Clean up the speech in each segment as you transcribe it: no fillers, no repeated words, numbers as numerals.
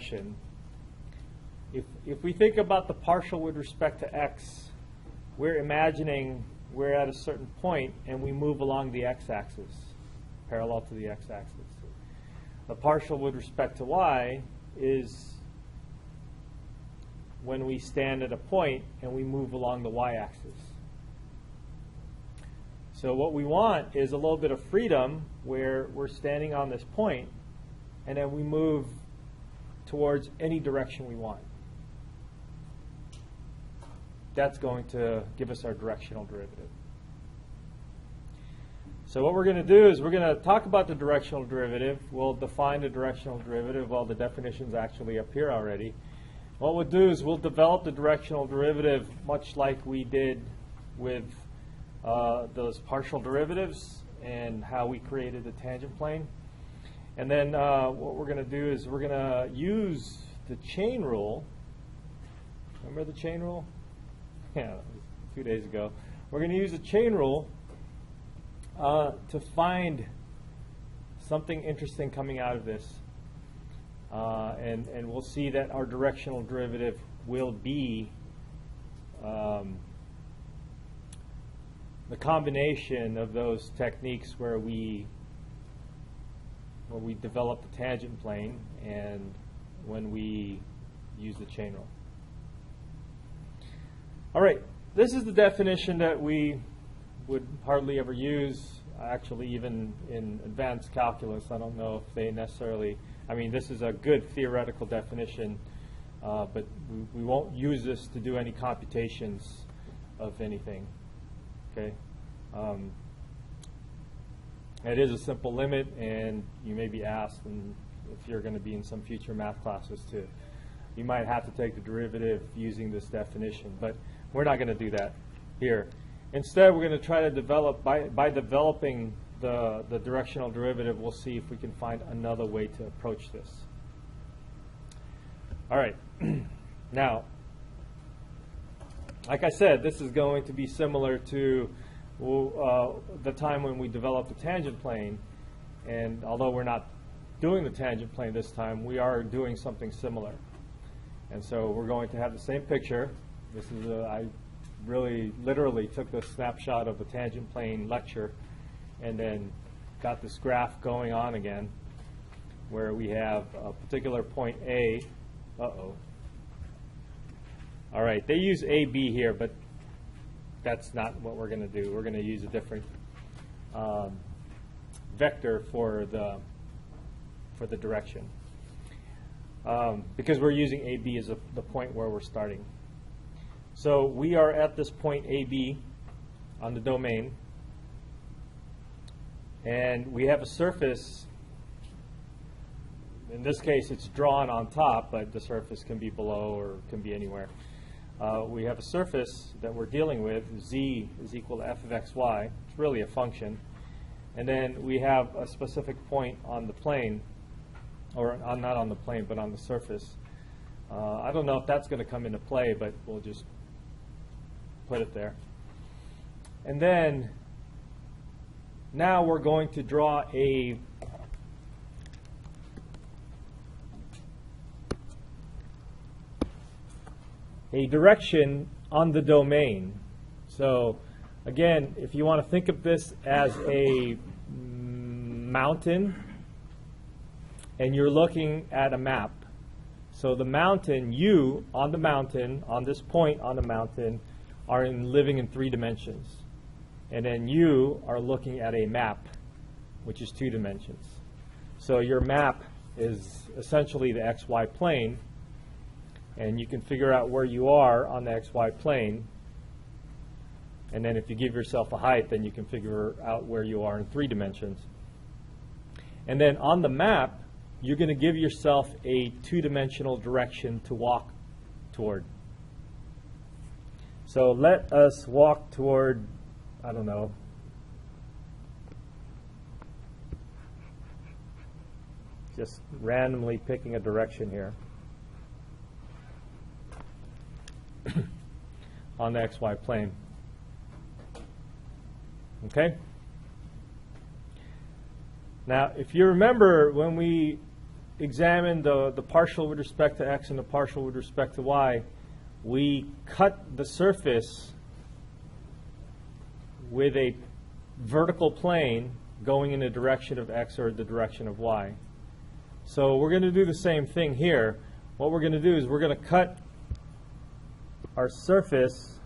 direction, if we think about the partial with respect to x, we're imagining we're at a certain point and we move along the x-axis, parallel to the x-axis. The partial with respect to y is when we stand at a point and we move along the y-axis. So what we want is a little bit of freedom where we're standing on this point and then we move towards any direction we want. That's going to give us our directional derivative. So what we're going to do is we're going to talk about the directional derivative. We'll define the directional derivative. Well, the definition's actually up here already. What we'll do is we'll develop the directional derivative much like we did with those partial derivatives and how we created the tangent plane. And then what we're going to do is we're going to use the chain rule. Remember the chain rule? Yeah, 2 days ago. We're going to use the chain rule to find something interesting coming out of this. And we'll see that our directional derivative will be the combination of those techniques where we develop the tangent plane and when we use the chain rule. All right, this is the definition that we would hardly ever use, actually even in advanced calculus. I don't know if they necessarily, I mean, this is a good theoretical definition, but we won't use this to do any computations of anything. Okay, it is a simple limit, and you may be asked, and if you're going to be in some future math classes too, you might have to take the derivative using this definition, but we're not going to do that here. Instead, we're going to try to develop, by developing the directional derivative, we'll see if we can find another way to approach this. All right, now, like I said, this is going to be similar to the time when we developed the tangent plane, and although we're not doing the tangent plane this time, we are doing something similar. And so we're going to have the same picture. This is I really literally took the snapshot of the tangent plane lecture and then got this graph going on again where we have a particular point A. Uh-oh. All right, they use AB here, but that's not what we're going to do. We're going to use a different vector for the direction because we're using AB as the point where we're starting. So we are at this point AB on the domain, and we have a surface. In this case, it's drawn on top, but the surface can be below or can be anywhere. We have a surface that we're dealing with. Z is equal to f of xy. It's really a function. And then we have a specific point on the plane, or not on the plane, but on the surface. I don't know if that's going to come into play, but we'll just put it there. And then now we're going to draw a direction on the domain. So again, if you want to think of this as a mountain and you're looking at a map. So the mountain, you on the mountain, on this point on the mountain, are living in 3 dimensions. And then you are looking at a map, which is 2 dimensions. So your map is essentially the xy plane, and you can figure out where you are on the xy plane. And then if you give yourself a height, then you can figure out where you are in 3 dimensions. And then on the map, you're going to give yourself a 2-dimensional direction to walk toward. So let us walk toward, I don't know, just randomly picking a direction here on the xy plane. Okay? Now, if you remember when we examined the partial with respect to x and the partial with respect to y, we cut the surface with a vertical plane going in the direction of x or the direction of y. So we're going to do the same thing here. What we're going to do is we're going to cut our surface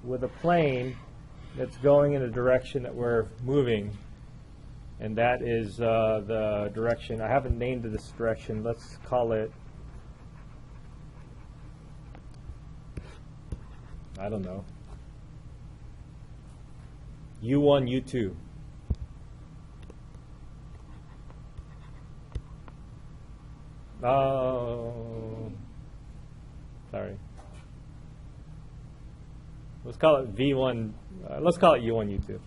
with a plane that's going in the direction that we're moving. And that is the direction. I haven't named this direction. Let's call it, I don't know, U1, U2. Oh, sorry. Let's call it V1. Let's call it U1, U2.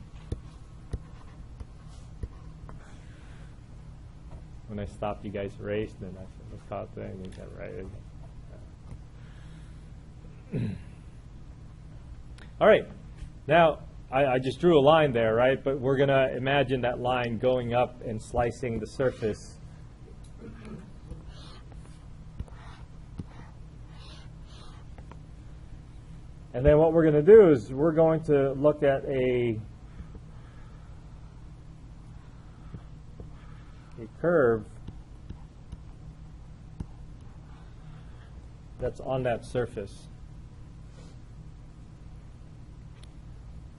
When I stopped, you guys erased, and I said, let's call it that, and you got right. All right. Now, I just drew a line there, right? But we're going to imagine that line going up and slicing the surface. And then what we're going to do is we're going to look at a curve that's on that surface.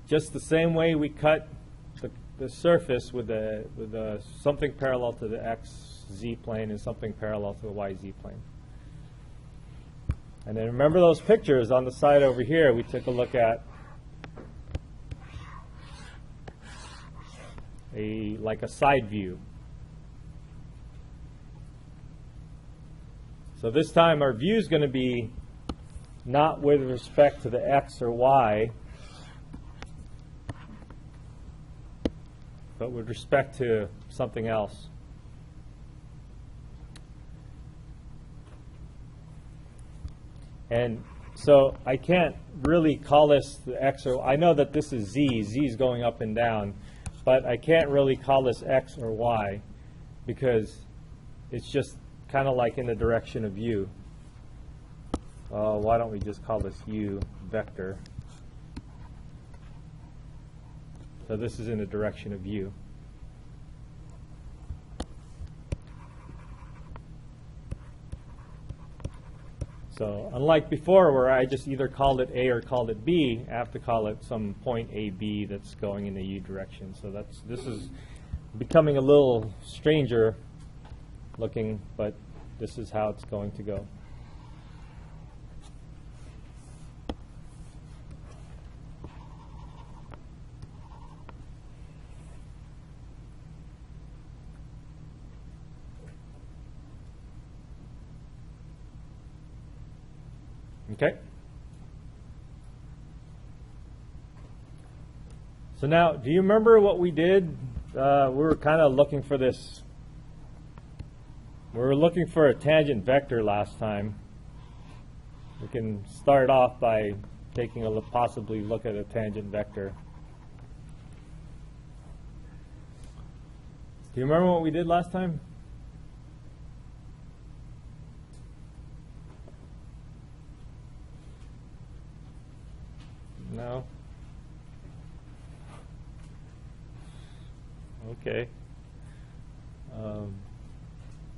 Just the same way we cut the surface with something parallel to the xz plane and something parallel to the yz plane. And then remember those pictures on the side over here we took a look at like a side view. So this time our view is going to be not with respect to the x or y, but with respect to something else. And so I can't really call this the x or I know that this is z. Z is going up and down, but I can't really call this x or y because it's just kind of like in the direction of u. Why don't we just call this u vector? So this is in the direction of u. So unlike before where I just either called it A or called it B, I have to call it some point AB that's going in the u direction. So this is becoming a little stranger looking, but this is how it's going to go. Okay. So now, do you remember what we did? We were kind of looking for this. We were looking for a tangent vector last time. We can start off by taking a possibly look at a tangent vector. Do you remember what we did last time? No? Okay.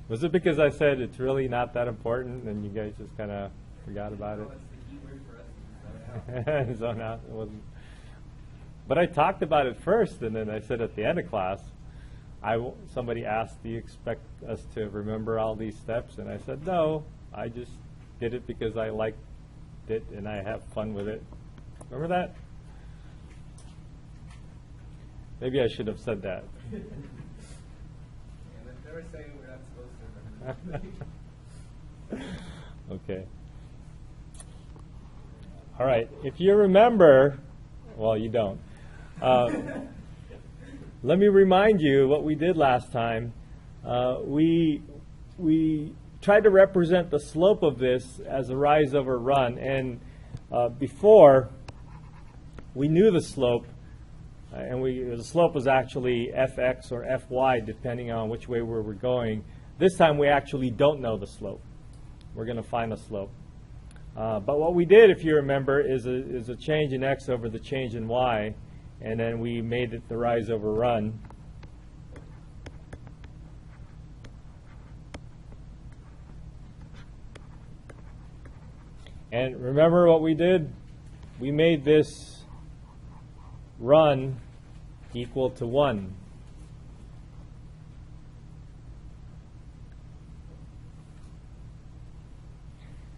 Was it because I said it's really not that important and you guys just kind of forgot about it? Zone out. It wasn't. But I talked about it first, and then I said at the end of class, somebody asked, do you expect us to remember all these steps? And I said, no, I just did it because I liked it and I have fun with it. Remember that? Maybe I should have said that. And if they were saying we're not supposed to remember. Okay. All right. If you remember, well, you don't. Let me remind you what we did last time. We tried to represent the slope of this as a rise over run, and before we knew the slope, and the slope was actually fx or fy, depending on which way we were going. This time we actually don't know the slope. We're going to find the slope. But what we did, if you remember, is a change in x over the change in y, and then we made it the rise over run. And remember what we did? We made this run equal to 1.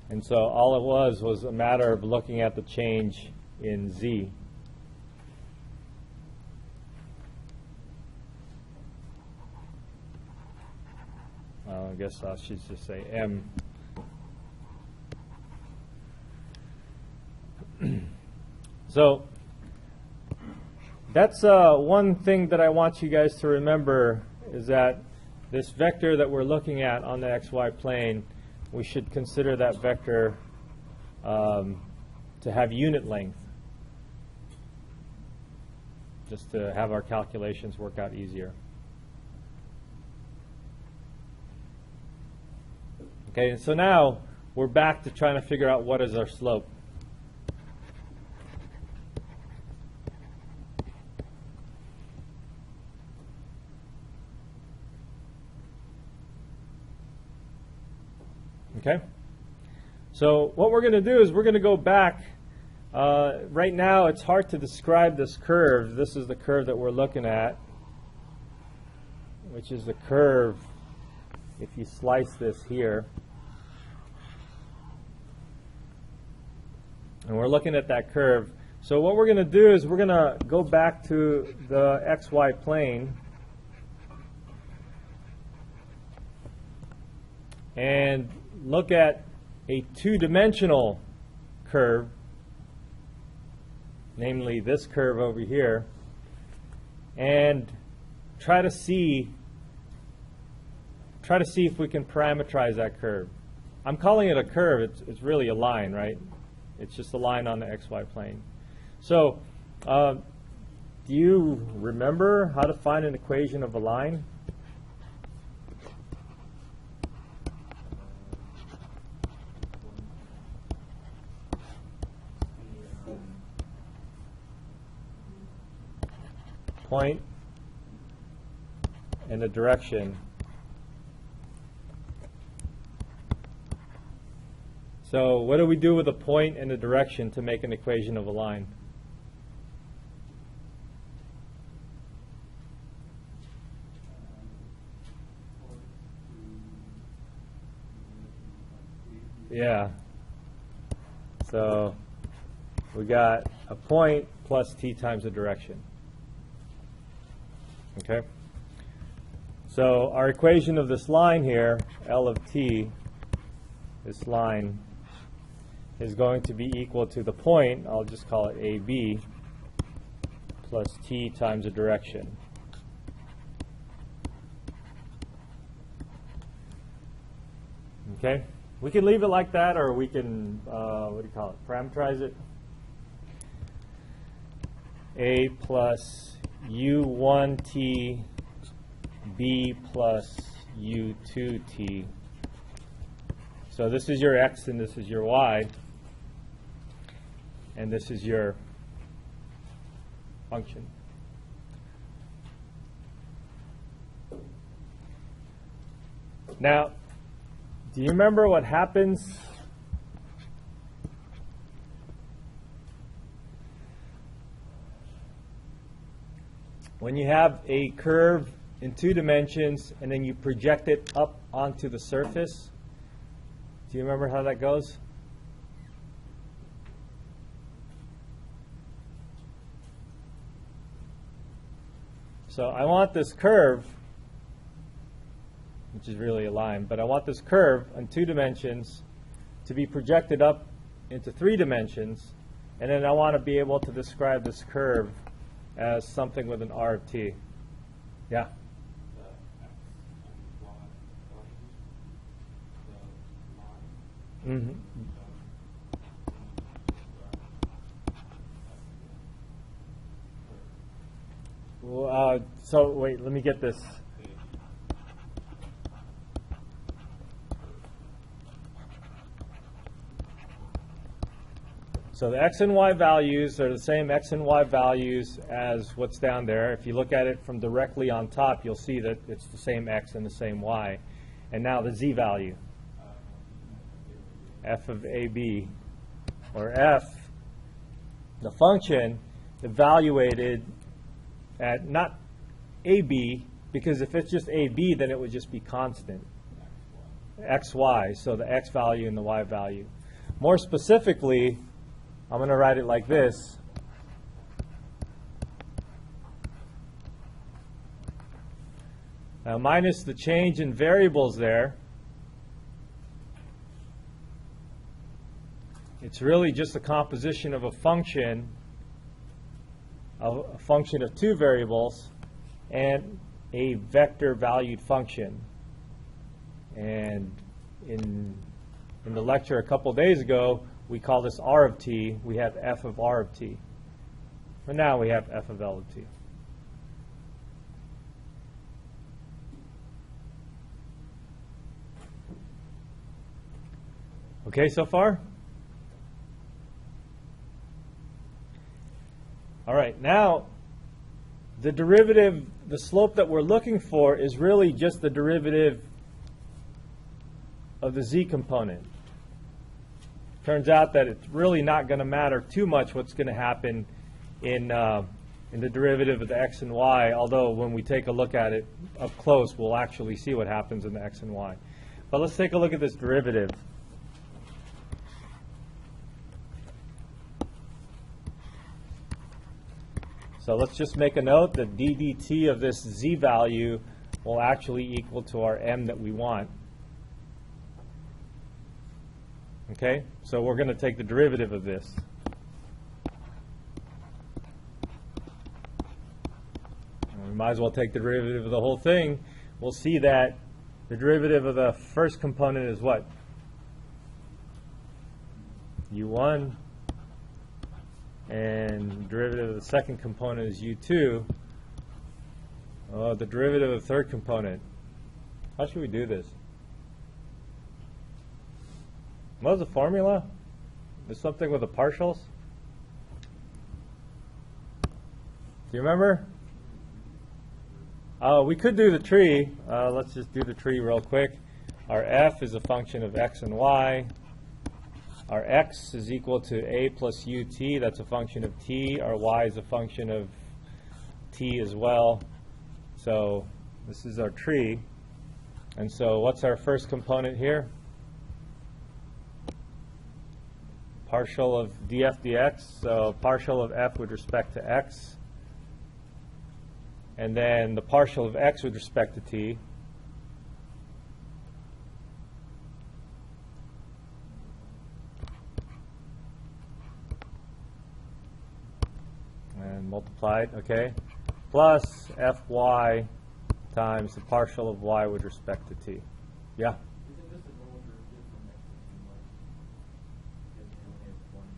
And so all it was a matter of looking at the change in z. I guess I should just say m. So that's one thing that I want you guys to remember, is that this vector that we're looking at on the xy plane, we should consider that vector to have unit length, just to have our calculations work out easier. Okay, and so now we're back to trying to figure out what is our slope. Okay, so what we're going to do is we're going to go back. Right now it's hard to describe this curve. This is the curve that we're looking at, which is the curve, if you slice this here. And we're looking at that curve. So what we're going to do is we're going to go back to the xy plane and look at a two-dimensional curve, namely this curve over here, and try to see if we can parameterize that curve. I'm calling it a curve. It's really a line, right? It's just a line on the xy plane. So do you remember how to find an equation of a line? Point and the direction. So what do we do with a point and a direction to make an equation of a line? Yeah. So we got a point plus t times the direction. Okay. So our equation of this line here, L of t, this line, is going to be equal to the point, I'll just call it AB, plus t times the direction. Okay? We can leave it like that, or we can, what do you call it, parameterize it. A plus U1t, B plus U2t. So this is your x and this is your y, and this is your function. Now, do you remember what happens when you have a curve in 2 dimensions and then you project it up onto the surface? Do you remember how that goes? So I want this curve, which is really a line, but I want this curve in 2 dimensions to be projected up into 3 dimensions, and then I want to be able to describe this curve as something with an R of t. Yeah? Mm-hmm. Well, so wait, let me get this. So the x and y values are the same x and y values as what's down there. If you look at it from directly on top, you'll see that it's the same x and the same y. And now the z value, f of ab, or f, the function evaluated at not ab, because if it's just ab, then it would just be constant, xy, so the x value and the y value. More specifically, I'm going to write it like this. Now, minus the change in variables there, it's really just a composition of a function of two variables and a vector valued function. And in the lecture a couple days ago, we call this R of t. We have f of R of t. But now we have f of L of t. Okay so far? All right, now the derivative, the slope that we're looking for is really just the derivative of the z component. Turns out that it's really not going to matter too much what's going to happen in the derivative of the x and y, although when we take a look at it up close, we'll actually see what happens in the x and y. But let's take a look at this derivative. So let's just make a note that d dt of this z value will actually equal to our m that we want. Okay, so we're going to take the derivative of this. And we might as well take the derivative of the whole thing. We'll see that the derivative of the first component is what? u1. And derivative of the second component is u2. The derivative of the third component. How should we do this? What was the formula? There's something with the partials. Do you remember? We could do the tree. Let's just do the tree real quick. Our f is a function of x and y. Our x is equal to a plus ut. That's a function of t. Our y is a function of t as well. So this is our tree. And so what's our first component here? Partial of df dx. So partial of f with respect to x. And then the partial of x with respect to t. And multiplied, okay, plus fy times the partial of y with respect to t. Yeah? Isn't this a normal derivative from x to y? Because you only have one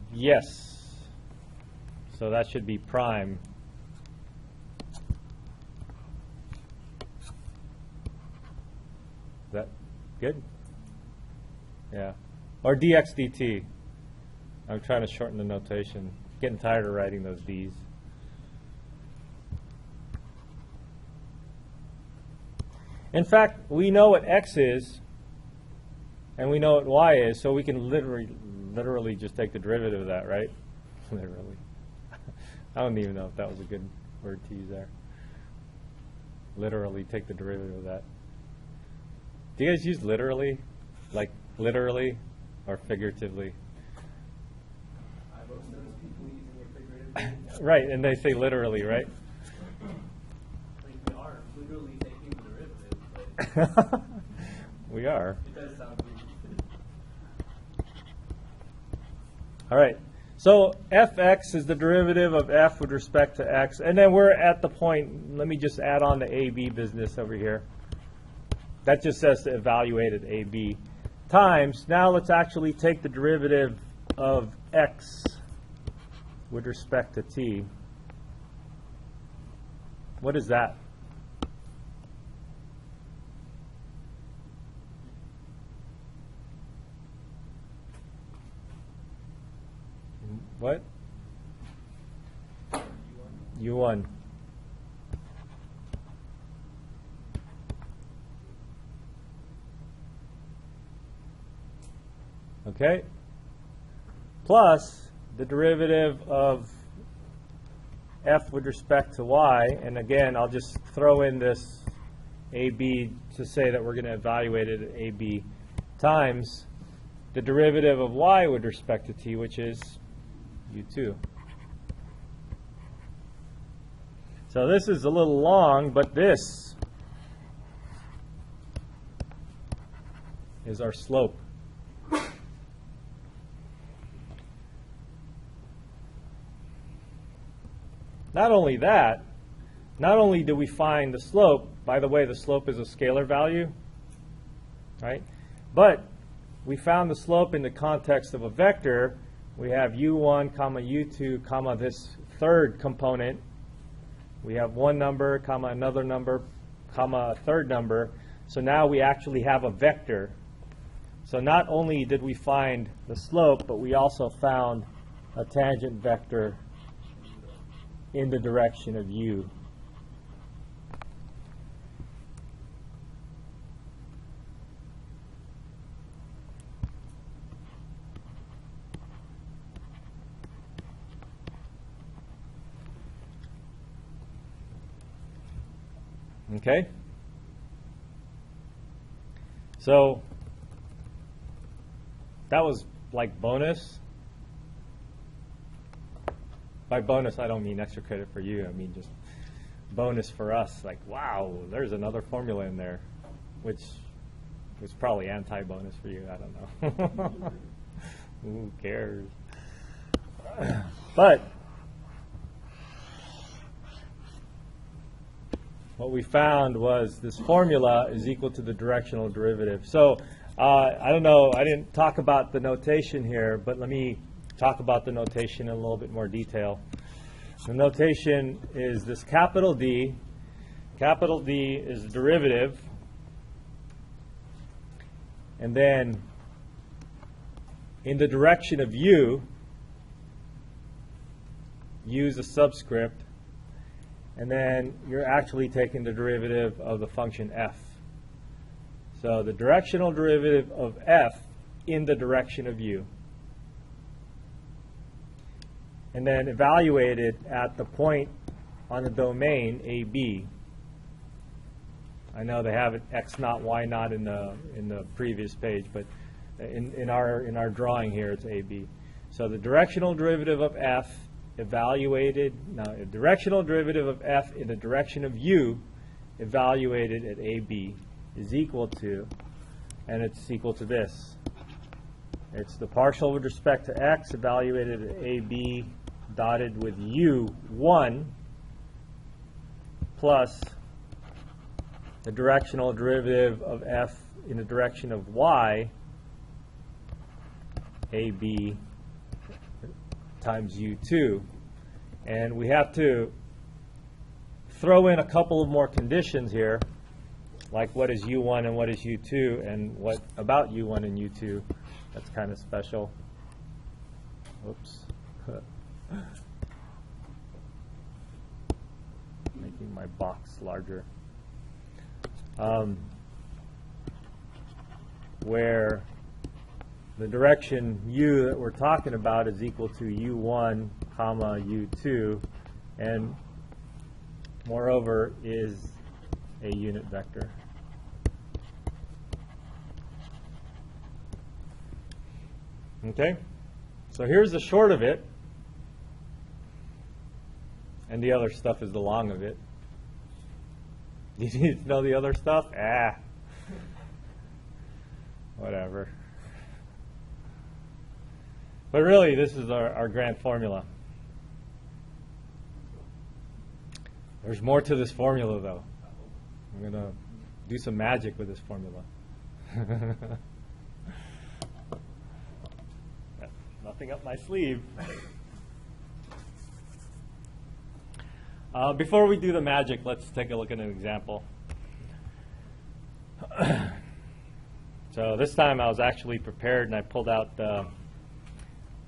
variable. Yes. So that should be prime. Is that good? Yeah. Or dx dt. I'm trying to shorten the notation. Getting tired of writing those d's. In fact, we know what x is, and we know what y is, so we can literally just take the derivative of that, right? Literally. I don't even know if that was a good word to use there. Literally take the derivative of that. Do you guys use literally? Like literally or figuratively? Most of those people using it figuratively. Right, and they say literally, right? Like we are literally taking the derivative, but We are. it does sound weird. All right. So fx is the derivative of f with respect to x. And then we're at the point, let me just add on the AB business over here. That just says to evaluate at AB. Times, now let's actually take the derivative of x with respect to t. What is that? What? U1. Okay? Plus the derivative of f with respect to y, and again, I'll just throw in this ab to say that we're going to evaluate it at ab times the derivative of y with respect to t, which is u2. So this is a little long, but this is our slope. Not only that, not only do we find the slope, by the way, the slope is a scalar value, right? But we found the slope in the context of a vector. We have u1, comma u2, comma this third component. We have one number, comma another number, comma a third number. So now we actually have a vector. So not only did we find the slope, but we also found a tangent vector in the direction of u. Okay? So that was like bonus. By bonus, I don't mean extra credit for you. I mean just bonus for us. Like, wow, there's another formula in there, which was probably anti-bonus for you. I don't know. Who cares? But what we found was this formula is equal to the directional derivative. So I don't know, I didn't talk about the notation here, but let me talk about the notation in a little bit more detail. The notation is this capital D. Capital D is the derivative. And then in the direction of u, u is a subscript. And then you're actually taking the derivative of the function f. So the directional derivative of f in the direction of u. And then evaluate it at the point on the domain AB. I know they have it x naught, y naught in the previous page, but in our drawing here it's AB. So the directional derivative of f evaluated, now a directional derivative of f in the direction of u evaluated at AB is equal to, and it's equal to this. It's the partial with respect to x evaluated at AB dotted with u1 plus the directional derivative of f in the direction of y, AB times u2. And we have to throw in a couple of more conditions here, like what is u1 and what is u2, and what about u1 and u2. That's kind of special. Oops. Making my box larger. Where the direction u that we're talking about is equal to u1 comma u2, and moreover is a unit vector. Okay, so here's the short of it, and the other stuff is the long of it. Do you need to know the other stuff? Whatever. But really, this is our grand formula. There's more to this formula, though. I'm going to do some magic with this formula. Nothing up my sleeve. Before we do the magic, let's take a look at an example. So this time I was actually prepared, and I pulled out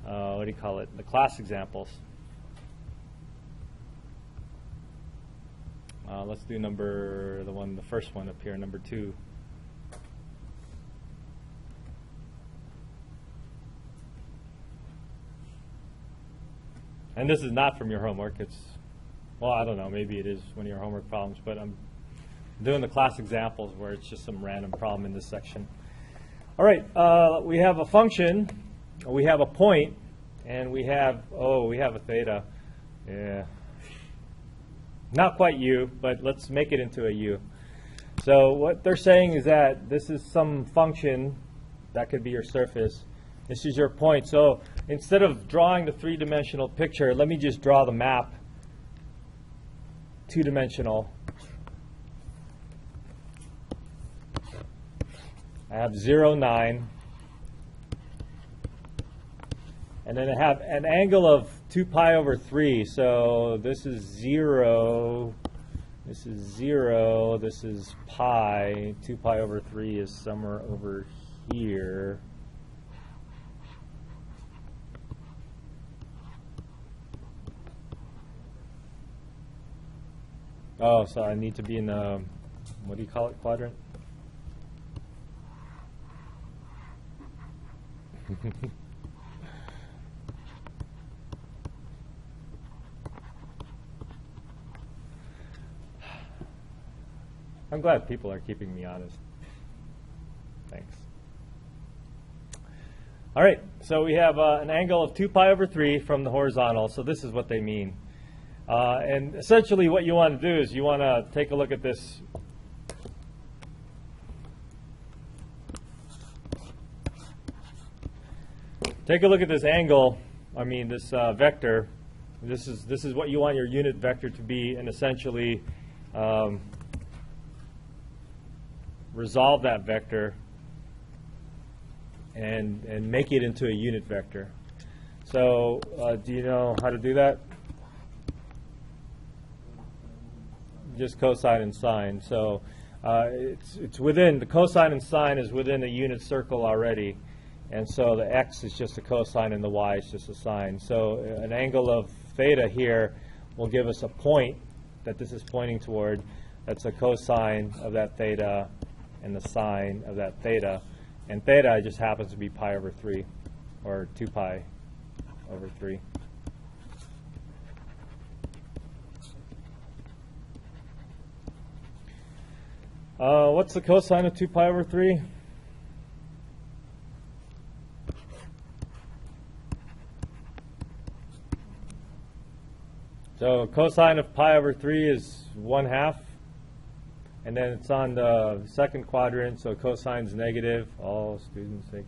what do you call it, the class examples. Let's do the first one up here, number 2. And this is not from your homework. It's, well, I don't know, maybe it is one of your homework problems, but I'm doing the class examples where it's just some random problem in this section. All right, we have a function, we have a point, and we have a theta. Yeah. Not quite u, but let's make it into a u. So what they're saying is that this is some function that could be your surface. This is your point. So instead of drawing the 3-dimensional picture, let me just draw the map, 2-dimensional. I have 0, 9. And then I have an angle of 2 pi over 3. So this is 0. This is 0. This is pi. 2 pi over 3 is somewhere over here. Oh, so I need to be in the, what do you call it, quadrant? I'm glad people are keeping me honest. Thanks. All right, so we have an angle of 2 pi over 3 from the horizontal, so this is what they mean. And essentially what you want to do is you want to take a look at this. Take a look at this angle, this vector. This is what you want your unit vector to be, and essentially resolve that vector and make it into a unit vector. So do you know how to do that? Just cosine and sine. So it's within, the cosine and sine is within a unit circle already. And so the x is just a cosine and the y is just a sine. So an angle of theta here will give us a point that this is pointing toward. That's a cosine of that theta and the sine of that theta. And theta just happens to be pi over 3, or 2 pi over 3. What's the cosine of 2 pi over 3? So cosine of pi over 3 is 1/2. And then it's on the second quadrant, so cosine's negative. All students take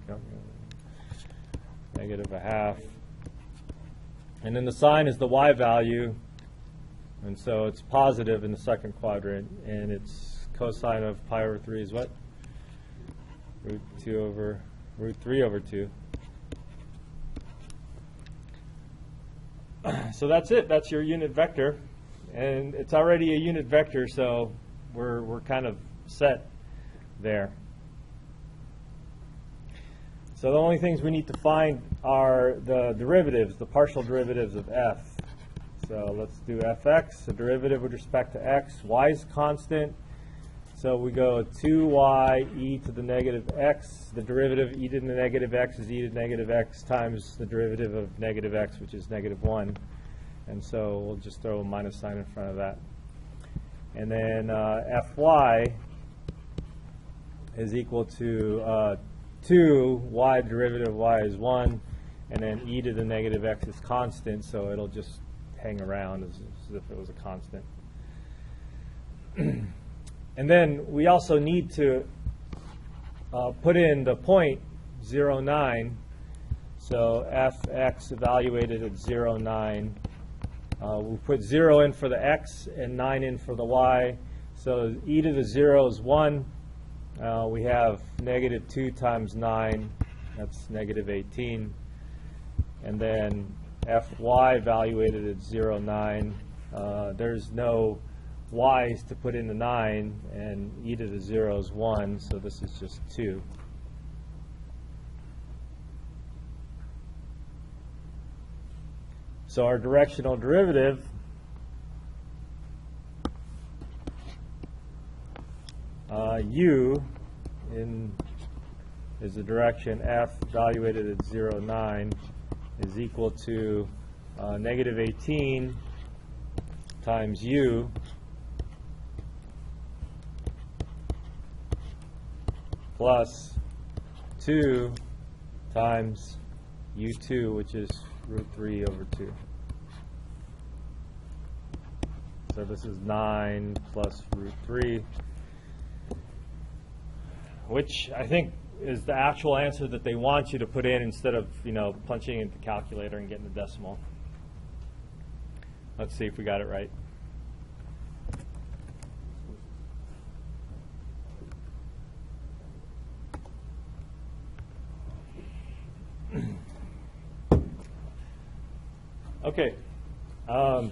negative 1/2. And then the sine is the y value. And so it's positive in the second quadrant. And it's cosine of pi over 3 is what? Root 3 over 2. So that's it. That's your unit vector. And it's already a unit vector, so we're kind of set there. So the only things we need to find are the derivatives, the partial derivatives of f. So let's do fx, the derivative with respect to x. Y is constant. So we go 2y e to the negative x. The derivative e to the negative x is e to the negative x times the derivative of negative x, which is negative 1. And so we'll just throw a minus sign in front of that. And then fy is equal to 2. Y derivative of y is 1. And then e to the negative x is constant, so it'll just hang around as if it was a constant. And then we also need to put in the point 0, 9. So fx evaluated at 0, 9. We put 0 in for the x and 9 in for the y. So e to the 0 is 1. We have negative 2 times 9. That's negative 18. And then fy evaluated at 0, 9. There's no y's to put in the 9, and e to the 0 is 1, so this is just 2. So our directional derivative u is the direction f evaluated at 0, 9 is equal to negative 18 times u plus 2 times u2, which is root 3 over 2. So this is 9 plus root 3, which I think is the actual answer that they want you to put in instead of, punching into the calculator and getting the decimal. Let's see if we got it right. Okay. So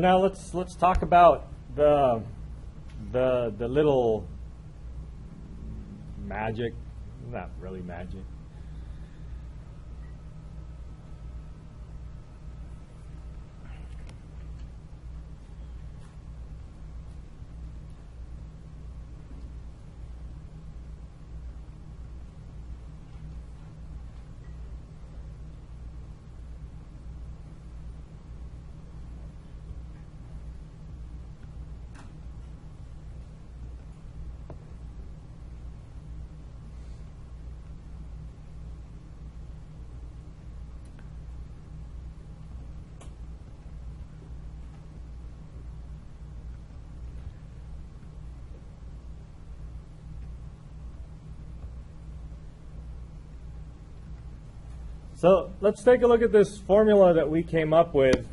now let's talk about the little magic, not really magic. So let's take a look at this formula that we came up with.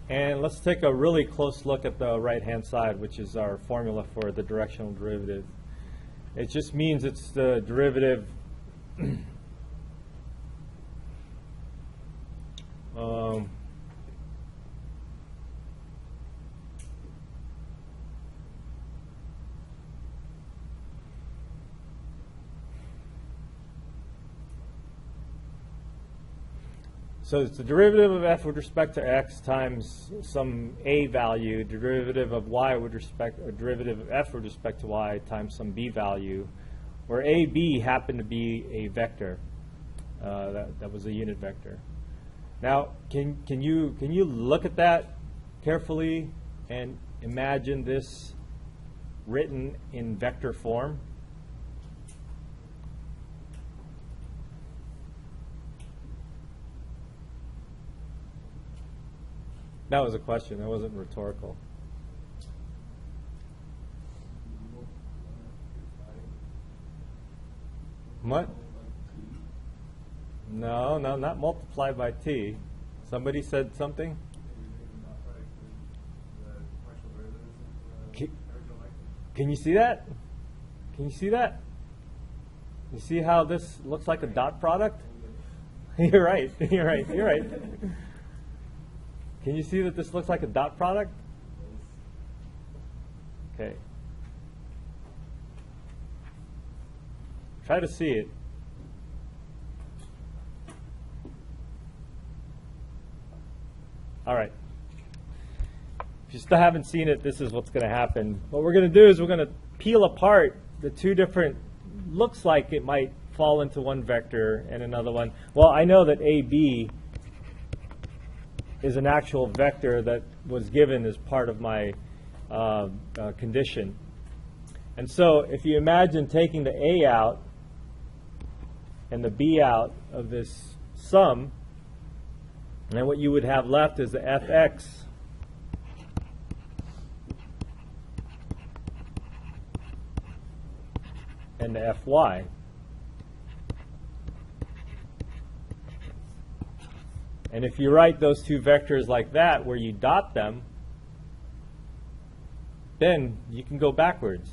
And let's take a really close look at the right-hand side, which is our formula for the directional derivative. It just means it's the derivative so it's the derivative of f with respect to x times some a value, derivative of y with respect, or derivative of f with respect to y times some b value, where a, b happen to be a vector. That was a unit vector. Now, can you look at that carefully and imagine this written in vector form? That was a question. That wasn't rhetorical. What? No, not multiplied by t. Somebody said something? Can you see that? Can you see that? You see how this looks like a dot product? You're right. You're right. You're right. Can you see that this looks like a dot product? Okay. Try to see it. All right. If you still haven't seen it, this is what's going to happen. What we're going to do is we're going to peel apart the two different, looks like it might fall into one vector and another one. Well, I know that AB is an actual vector that was given as part of my condition. And so if you imagine taking the A out and the B out of this sum, and what you would have left is the fx and the fy. And if you write those two vectors like that, where you dot them, then you can go backwards.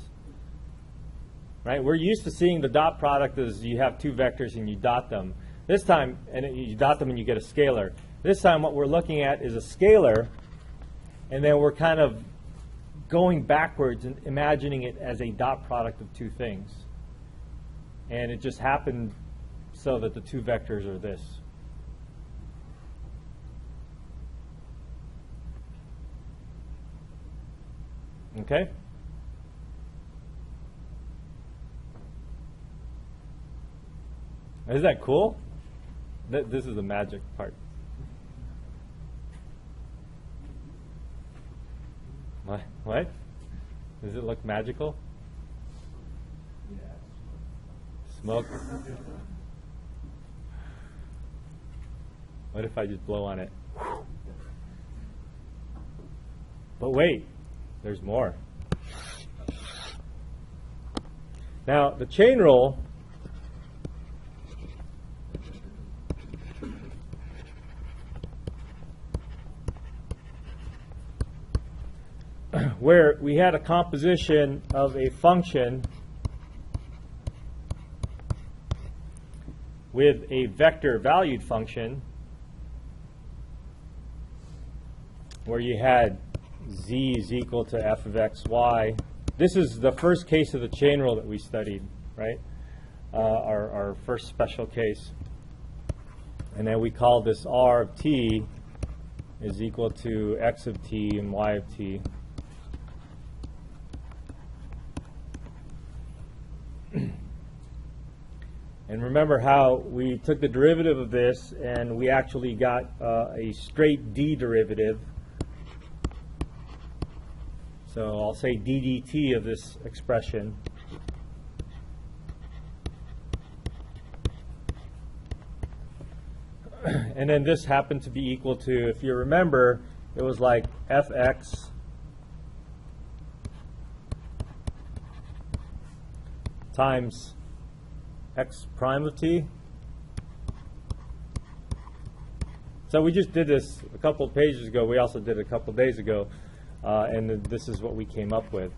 Right? We're used to seeing the dot product as you have two vectors and you dot them. This time, and you dot them and you get a scalar. This time what we're looking at is a scalar, and then we're kind of going backwards and imagining it as a dot product of two things. and it just happened so that the two vectors are this. Okay? Isn't that cool? This is the magic part. What? Does it look magical? Smoke? What if I just blow on it? But wait, there's more. Now, the chain rule where we had a composition of a function with a vector valued function where you had z is equal to f of x, y. This is the first case of the chain rule that we studied, right? Our first special case. And then we call this r of t is equal to x of t and y of t. And remember how we took the derivative of this and we actually got a straight d derivative. So I'll say d dt of this expression. And then this happened to be equal to, if you remember, it was like fx times x prime of t. So we just did this a couple of pages ago. We also did it a couple of days ago. And this is what we came up with.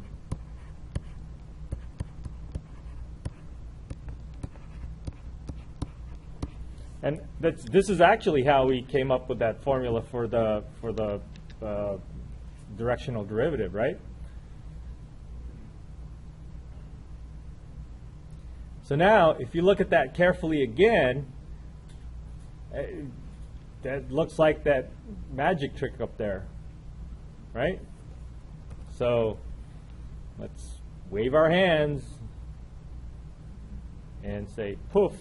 And this is actually how we came up with that formula for the directional derivative, right? So now, if you look at that carefully again, that looks like that magic trick up there, right? So let's wave our hands and say poof.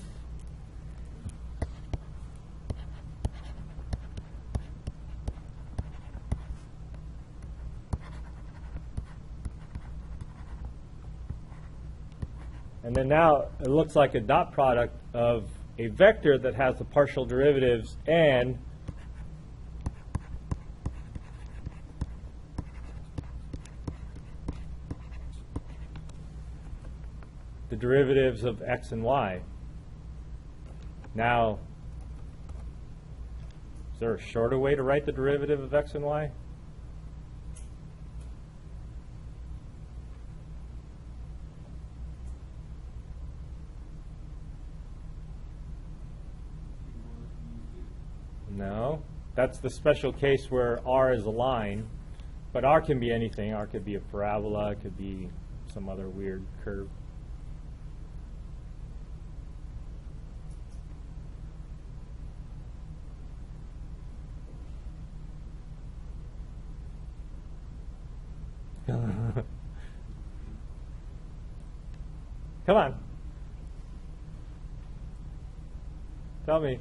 And then now it looks like a dot product of a vector that has the partial derivatives and the derivatives of x and y. Now, is there a shorter way to write the derivative of x and y? No. That's the special case where r is a line, but r can be anything. R could be a parabola, it could be some other weird curve. Come on. Tell me.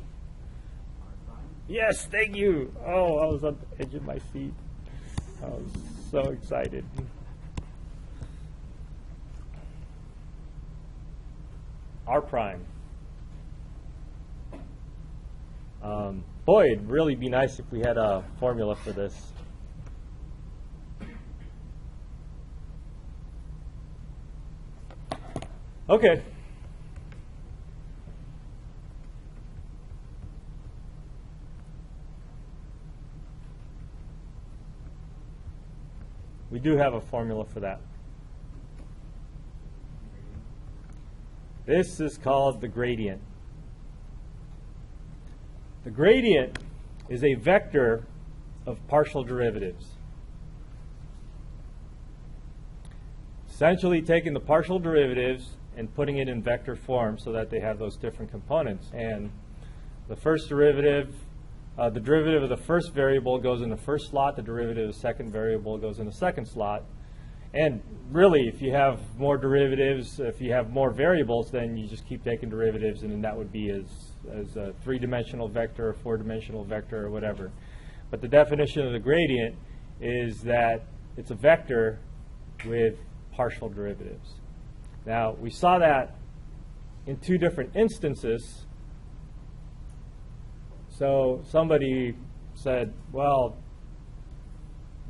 Yes, thank you. Oh, I was on the edge of my seat. I was so excited. R prime. Boy, it'd really be nice if we had a formula for this. Okay. We do have a formula for that. This is called the gradient. The gradient is a vector of partial derivatives. Essentially taking the partial derivatives and putting it in vector form so that they have those different components. And the first derivative, the derivative of the first variable goes in the first slot, the derivative of the second variable goes in the second slot. And really, if you have more derivatives, if you have more variables, then you just keep taking derivatives, and then that would be as a three-dimensional vector, a four-dimensional vector, or whatever. But the definition of the gradient is that it's a vector with partial derivatives. Now, we saw that in two different instances. So somebody said, well,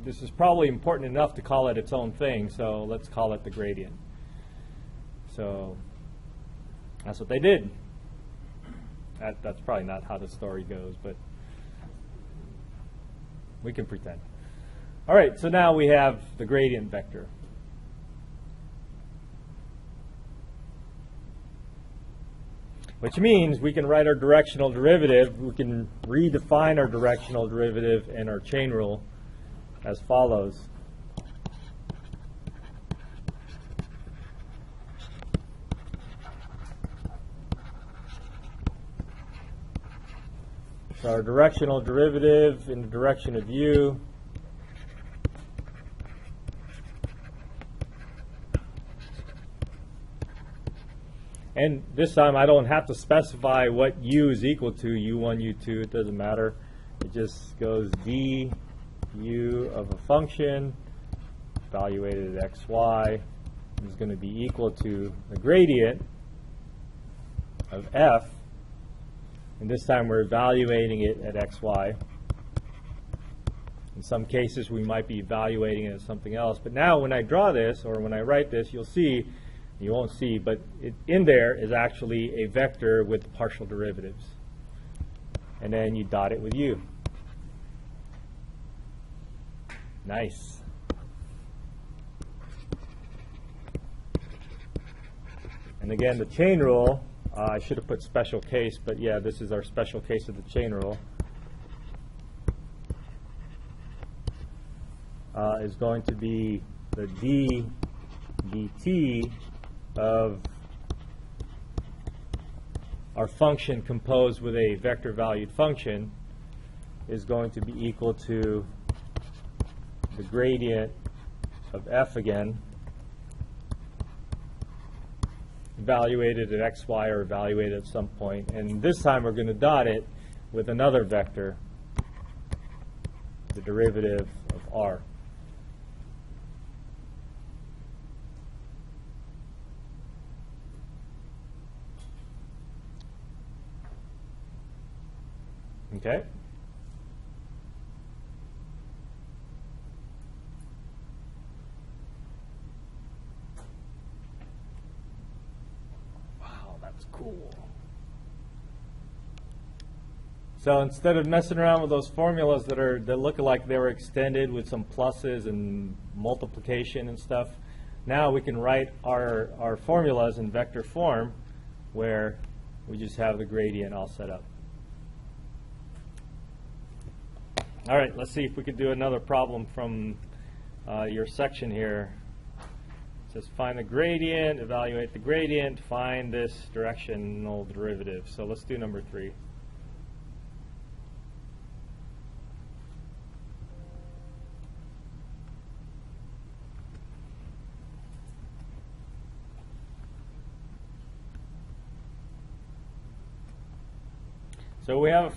this is probably important enough to call it its own thing, so let's call it the gradient. So that's what they did. That's probably not how the story goes, but we can pretend. All right, so now we have the gradient vector. Which means we can write our directional derivative. We can redefine our directional derivative and our chain rule as follows. So our directional derivative in the direction of u and this time I don't have to specify what u is equal to, u1, u2, it doesn't matter. It just goes du of a function evaluated at xy is going to be equal to the gradient of f, and this time we're evaluating it at xy. In some cases we might be evaluating it as something else, but now when I draw this, or when I write this, you'll see, you won't see, but in there is actually a vector with partial derivatives. And then you dot it with u. Nice. And again, the chain rule, I should have put special case, but yeah, this is our special case of the chain rule, is going to be the d dt of our function composed with a vector valued function is going to be equal to the gradient of f again, evaluated at xy or evaluated at some point. And this time we're going to dot it with another vector, the derivative of r. Okay. Wow, that's cool. So instead of messing around with those formulas that look like they were extended with some pluses and multiplication and stuff, now we can write our formulas in vector form where we just have the gradient all set up. All right, let's see if we could do another problem from your section here. It says find the gradient, evaluate the gradient, find this directional derivative. So let's do number 3. So we have a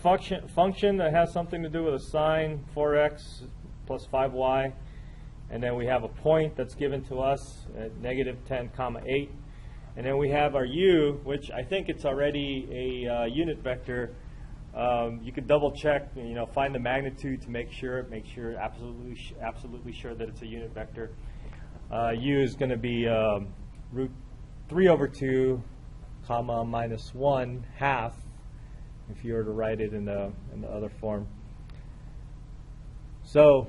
function that has something to do with a sine, 4x plus 5y, and then we have a point that's given to us at negative 10 comma 8, and then we have our u, which I think it's already a unit vector. You could double check, find the magnitude to make sure absolutely sure that it's a unit vector. U is going to be root 3 over 2 comma minus 1 half, if you were to write it in the other form. So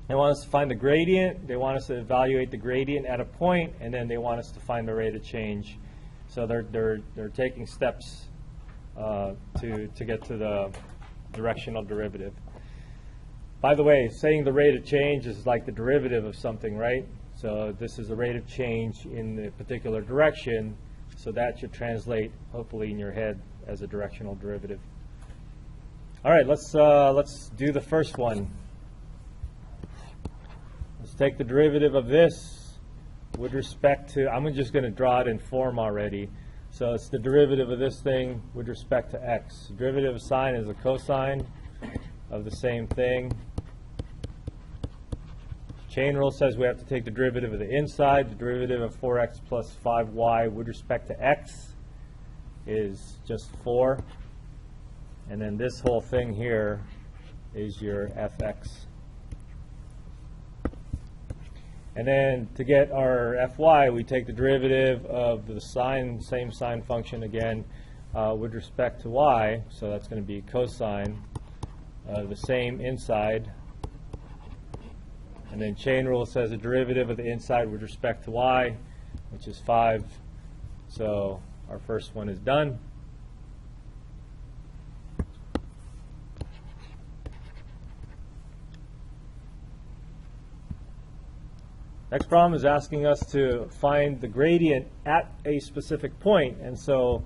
they want us to find the gradient, they want us to evaluate the gradient at a point, and then they want us to find the rate of change. So they're taking steps to get to the directional derivative. By the way, saying the rate of change is like the derivative of something, right? So this is the rate of change in the particular direction. So that should translate, hopefully, in your head as a directional derivative. All right, let's do the first one. Let's take the derivative of this with respect to, I'm just going to draw it in form already. So it's the derivative of this thing with respect to x. Derivative of sine is a cosine of the same thing. Chain rule says we have to take the derivative of the inside. The derivative of 4x plus 5y with respect to x is just 4. And then this whole thing here is your fx. And then to get our fy, we take the derivative of the sine, same sine function again, with respect to y. So that's going to be cosine of the same inside. And then chain rule says the derivative of the inside with respect to y, which is 5. So our first one is done. Next problem is asking us to find the gradient at a specific point. And so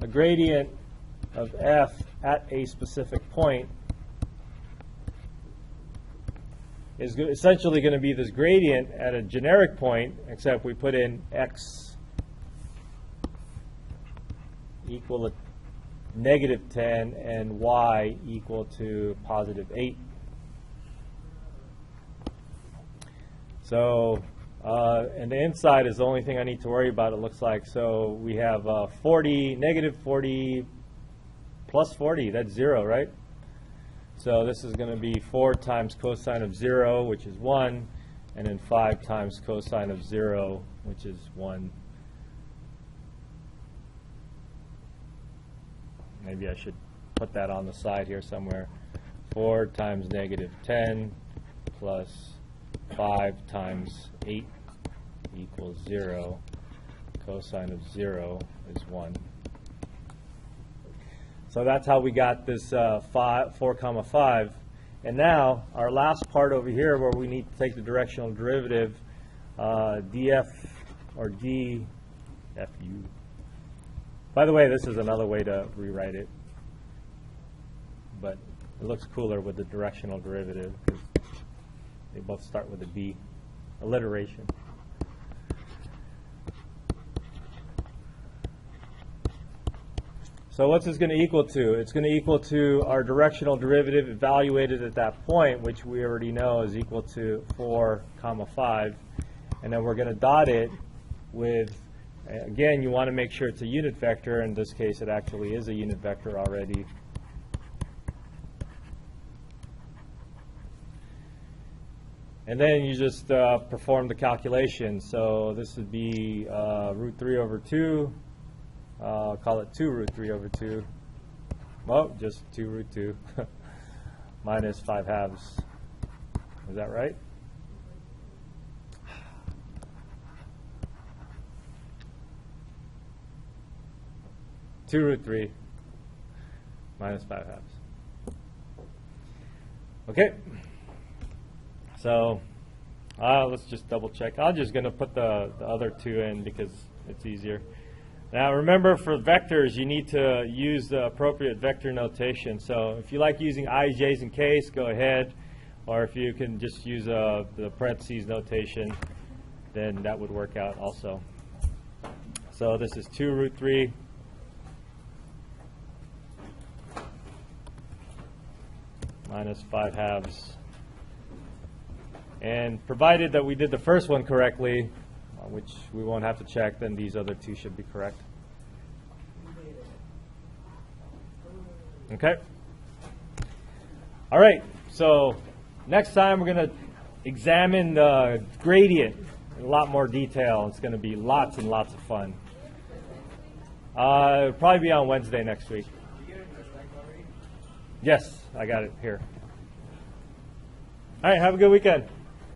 a gradient of f at a specific point is essentially going to be this gradient at a generic point, except we put in x equal to negative 10 and y equal to positive 8. So, and the inside is the only thing I need to worry about, it looks like. So we have 40, negative 40 plus 40, that's 0, right? So this is going to be 4 times cosine of 0, which is 1, and then 5 times cosine of 0, which is 1. Maybe I should put that on the side here somewhere. 4 times negative 10 plus 5 times 8 equals 0. Cosine of 0 is 1. So that's how we got this 4 comma 5. And now our last part over here where we need to take the directional derivative, df or dfu. By the way, this is another way to rewrite it, but it looks cooler with the directional derivative because they both start with a D. Alliteration. So what's this going to equal to? It's going to equal to our directional derivative evaluated at that point, which we already know is equal to 4 comma 5. And then we're going to dot it with, again, you want to make sure it's a unit vector. In this case, it actually is a unit vector already. And then you just perform the calculation. So this would be root 3 over 2. Call it 2 root 3 over 2. Well, just 2 root 2 minus 5 halves. Is that right? Two root 3 minus 5 halves. Okay. So let's just double check. I'm just going to put the other 2 in because it's easier. Now remember, for vectors, you need to use the appropriate vector notation. So if you like using i's, j's, and k's, go ahead. Or if you can just use the parentheses notation, then that would work out also. So this is 2 root 3 minus 5 halves. And provided that we did the first one correctly, which we won't have to check, then these other 2 should be correct. Okay? All right, so next time we're going to examine the gradient in a lot more detail. It's going to be lots and lots of fun. It'll probably be on Wednesday next week. Yes, I got it here. All right, have a good weekend.